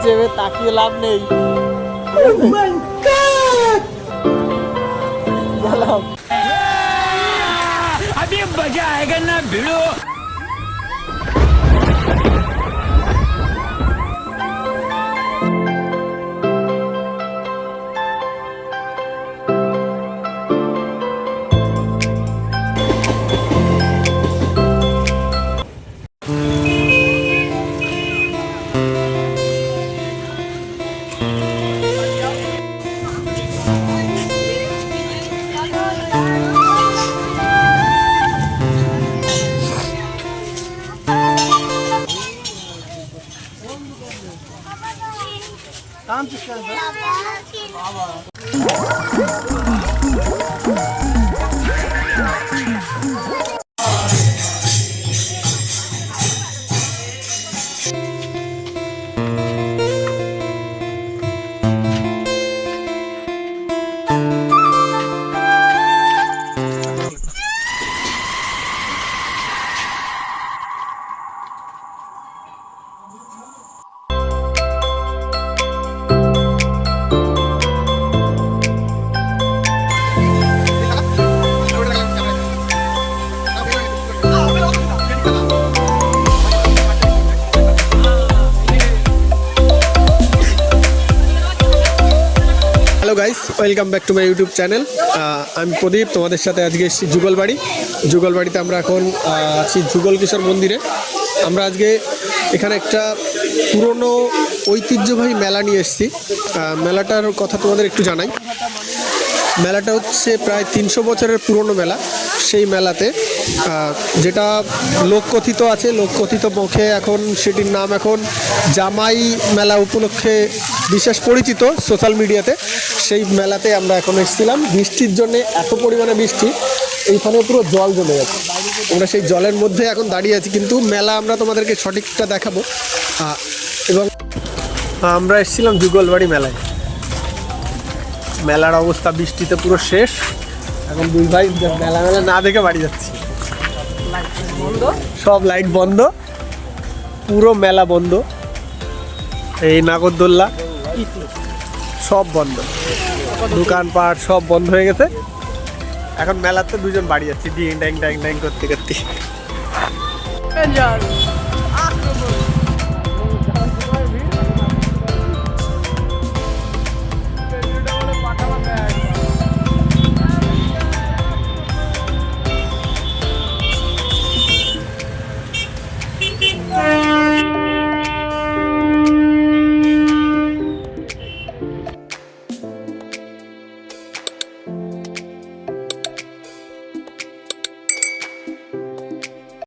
চেয়ে তাকিয়ে লাভ নেই। अभी मजा आएगा ना भिड़ो। Hello guys, welcome back to my YouTube channel. আমি প্রদীপ, তোমাদের সাথে আজকে এসেছি যুগলবাড়িতে। আমরা এখন আছি যুগল কিশোর মন্দিরে। আমরা আজকে এখানে একটা পুরনো ঐতিহ্যবাহী মেলা নিয়ে এসেছি। মেলাটার কথা তোমাদের একটু জানাই। মেলাটা হচ্ছে প্রায় 300 বছরের পুরনো মেলা। সেই মেলাতে যেটা লোককথিত আছে, লোককথিত মুখে এখন সেটির নাম এখন জামাই মেলা উপলক্ষে বিশেষ পরিচিত সোশ্যাল মিডিয়াতে। সেই মেলাতে আমরা এখন এসেছিলাম। বৃষ্টির জন্যে এত পরিমাণে বৃষ্টি, এইখানে পুরো জল জমে গেছে। আমরা সেই জলের মধ্যে এখন দাঁড়িয়ে আছি, কিন্তু মেলা আমরা তোমাদেরকে সঠিকটা দেখাবো। এবং আমরা এসেছিলাম যুগলবাড়ি মেলায়। মেলার অবস্থা বৃষ্টিতে পুরো শেষ। এখন দুই ভাই মেলা না দেখে বাড়ি যাচ্ছি। সব লাইট বন্ধ, পুরো মেলা বন্ধ। এই নাগরদোল্লা সব বন্ধ, দোকানপাট সব বন্ধ হয়ে গেছে। এখন মেলাতে দুজন বাড়ি যাচ্ছি, ডিং ড্যাং ড্যাং ড্যাং করতে করতে।